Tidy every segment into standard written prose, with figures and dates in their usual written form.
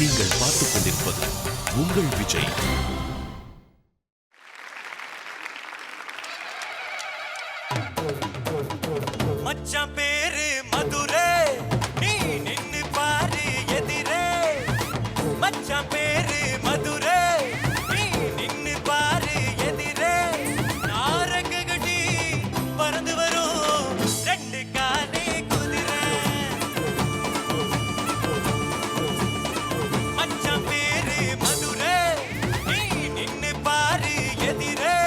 நீங்கள் பார்த்துக் கொண்டிருப்பது உங்கள் விஜய். மச்சான் பேரு மதுரை, நீ நின்னு பாரு எதிரே. மச்சான் பேரு மதுரை, நீ நின்னு பாரு எதிரே. நாரங்க கட்டி பறந்து வரும் ரெண்டு காலே குதிரை. மச்சான் பேரு மதுரை, நீ நின்னு பாரு எதிரே.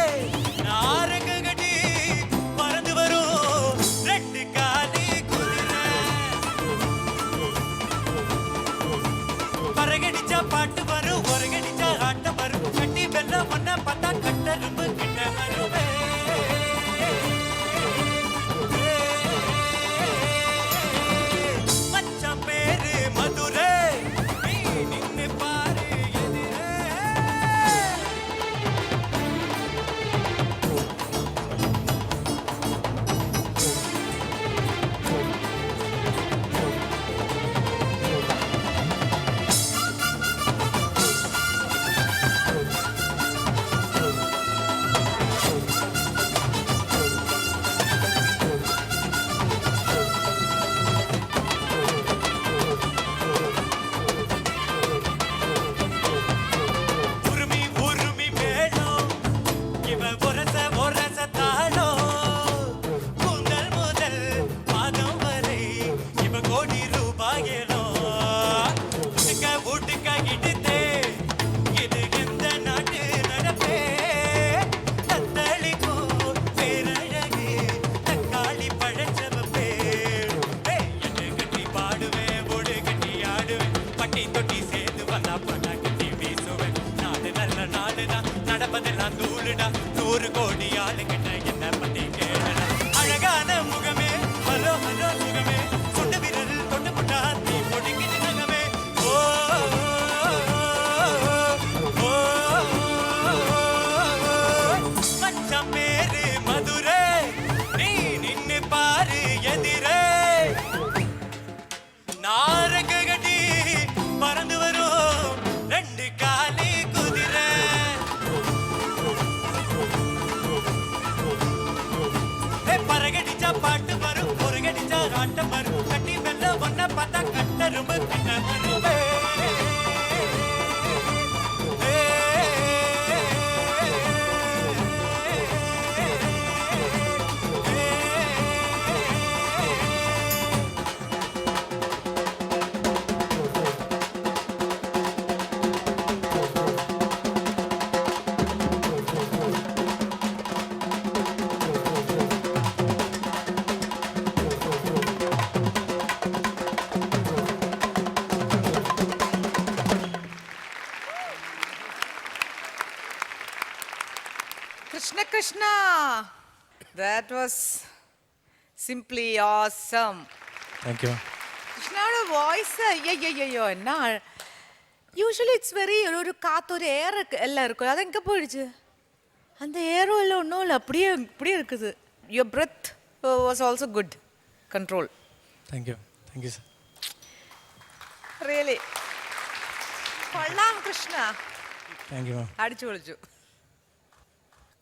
நாரங்க கட்டி பறந்து வரும் ரெண்டு காலே குதிரை. பறகடிச்சா பாட்டு வரும், ஒரகடிச்சா ஆட்டம் வரும். கட்டி வெள்ளம் ஒன்ன பார்த்தா கட்டரும்பு கிட்ட வருவே. மச்சான் பேரு மதுரை, நீ நின்னு பாரு எதிரே. உருமி உருமி மேளம், இவ ஒரச தாளம். கூந்தல் முதல் பாதம் வரை இவ கோடி ரூபாயேளம். வீட்டுக்க இடித்தே, இது எந்த நாட்டு நடப்பே. தத்தளிக்கும் பேரழகு, தக்காளி பழச்சவப்பே. எட்டு கட்டி பாடுவேன், ஓடு கட்டி ஆடுவேன். பட்டி தொட்டி சேர்ந்து வந்தா பண்ணா கட்டி வீசுவேன். நாடு நல்ல நாடுதான், நடப்பதெல்லாம் தூளுடா. 100 கோடி ஆளுகிட்ட என்ன பத்தி கேளுடா. அழகான முகமே, ஹலோ ஹலோ சுகமே. சுண்டு விரல் தொட்டு புட்டா தீ பொடிக்கிட்டு நகமே. ஓ ஓ, மச்சான் பேரு மதுரை, நீ நின்னு பாரு எதிரே. நாரக கட்டி பறந்து வரும் ரெண்டு காலி குதிரை. பறகடிச்சா பாட்டு வரும், ஒரகடிச்சா ஆட்டம் வரும். கட்டி வெள்ள ஒன்ன பார்த்தா கட்டரும்பு கிட்ட வருவே. Krishna Krishna, that was simply awesome. Thank you. கிருஷ்ணாவோட வாய்ஸ் ஐயோ என்ன யூஸ்வலி இட்ஸ் வெரி ஒரு காத்து ஒரு ஏர் எல்லாம் இருக்கும். அது எங்கே போயிடுச்சு? அந்த ஏரும் இல்லை ஒன்றும் இல்லை, அப்படியே இருக்குது. Your breath was also good control. Thank you. Thank you, sir. Really கொള്ളாம் கிருஷ்ணா, Thank you, ma'am. அடிச்சு ஒழிச்சு.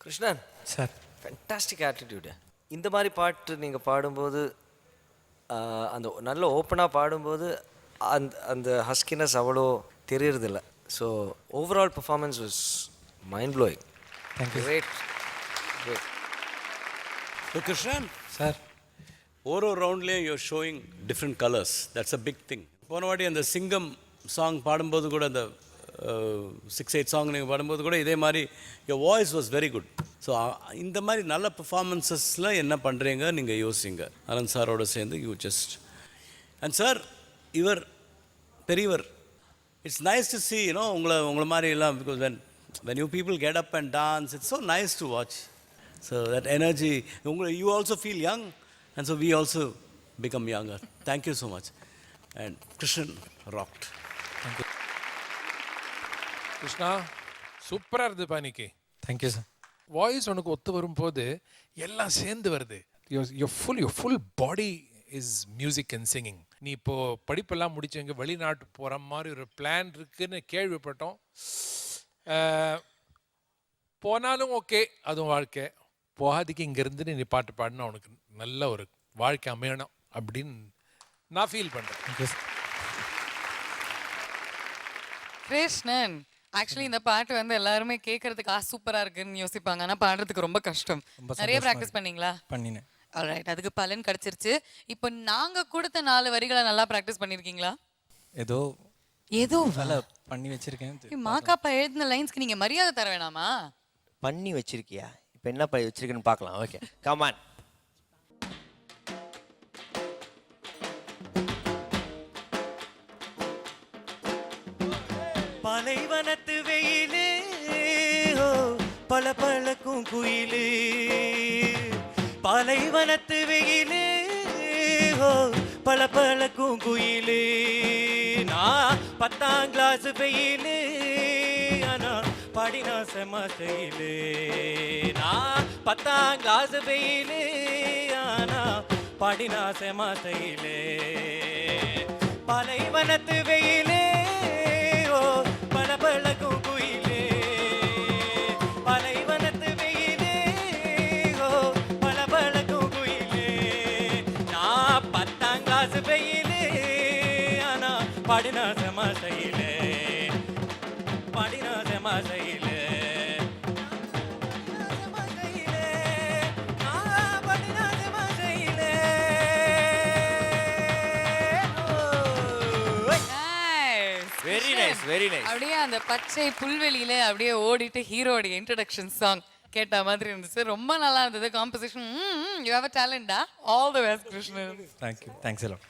கிருஷ்ணன், Sir. Fantastic attitude. இந்த மாதிரி பாட்டு நீங்கள் பாடும்போது அந்த நல்ல ஓப்பனாக பாடும்போது அந்த ஹஸ்கினஸ் அவ்வளோ தெரியறதில்ல. So overall performance was mind blowing. Thank you. Great great. So Krishnan, Sir. ஒரு ரவுண்ட்லேயும் you're showing different colours. That's a big thing. போன வாட்டி அந்த சிங்கம் சாங் பாடும்போது கூட, அந்த 6-8 சாங் நீங்கள் பாடும்போது கூட இதே மாதிரி your voice was very good. So இந்த மாதிரி நல்ல பர்ஃபார்மன்ஸஸில் என்ன பண்ணுறீங்க நீங்கள் யோசிங்க. அனந்த் சாரோட சேர்ந்து யூ ஜஸ்ட். அண்ட் சார், இவர் பெரியவர். It's nice to C, you know, உங்களை மாதிரி எல்லாம். Because when you people get up and dance, it's so nice to watch. So that energy, you also feel young, and so we also become younger. Thank you so much. And Krishnan rocked. Thank you. Krishna, சூப்பராக இருந்ததுப்பா இன்னைக்கு. Thank you, sir. Voice உனக்கு ஒத்து வரும்போது எல்லாம் சேர்ந்து வருது. Your full body is music and singing. நீ இப்போ படிப்பெல்லாம் முடிச்சு எங்கே வெளிநாட்டு போகிற மாதிரி ஒரு பிளான் இருக்குன்னு கேள்விப்பட்டோம். போனாலும் ஓகே, அதுவும் வாழ்க்கை. போகாதிக்கு இங்கேருந்து நீ பாட்டு பாடினா உனக்கு நல்ல ஒரு வாழ்க்கை அமையணும் அப்படின்னு நான் ஃபீல் பண்ணுறேன். கிருஷ்ணன், ஆக்சுவலி இந்த பாட்டு வந்து எல்லாருமே கேட்கறதுக்கு சூப்பரா இருக்குன்னு யோசிப்பாங்க, ஆனா பாடுறதுக்கு ரொம்ப கஷ்டம். நிறைய ப்ராக்டிஸ் பண்ணீங்களா? பண்ணினேன். ஆல்ரைட், அதுக்கு பலன் கிடைச்சிருச்சு. இப்போ நாங்க கொடுத்த 4 வரிகளை நல்லா ப்ராக்டிஸ் பண்ணிருக்கீங்களா? ஏதோ ஏதோ வேலை பண்ணி வச்சிருக்கேன். மாக்காப்பா எழுதின லைன்ஸ்க்கு நீங்க மரியாதை தர வேணாமா? பண்ணி வச்சிருக்கியா? இப்போ என்ன வச்சிருக்குன்னு பார்க்கலாம். Okay, come on. பாலைவனத்து வெயிலு பல பழக்கும் குயிலு, பாலைவனத்து வெயிலு பல பழக்கும் குயிலு. நான் 10ஆம் கிளாஸ் வெயிலு, ஆனா படினா செமஸ்டைலு. நான் 10ஆம் கிளாஸ் வெயிலு, ஆனா படினா செமஸ்டைலு. பாலைவனத்து வெயிலு பல பழக்கும் குயிலே, பாலைவனத்து வெயிலே பல பழக்கும் குயிலே. நான் 10ஆம் கிளாஸ் வெயிலே, ஆனா படினா செமஸ்டைலே, படினா செமஸ்டைலே. Very nice, very nice. அப்படியே அந்த பச்சை புல்வெளியில அப்படியே ஓடிட்டு ஹீரோடைய இன்ட்ரோடக்ஷன் சாங் கேட்ட மாதிரி இருந்துச்சு. ரொம்ப நல்லா இருந்தது காம்போசிஷன். யூ ஹேவ் அ டேலண்டா. All the best Krishnan. Thank you. Thanks எல்லாம்.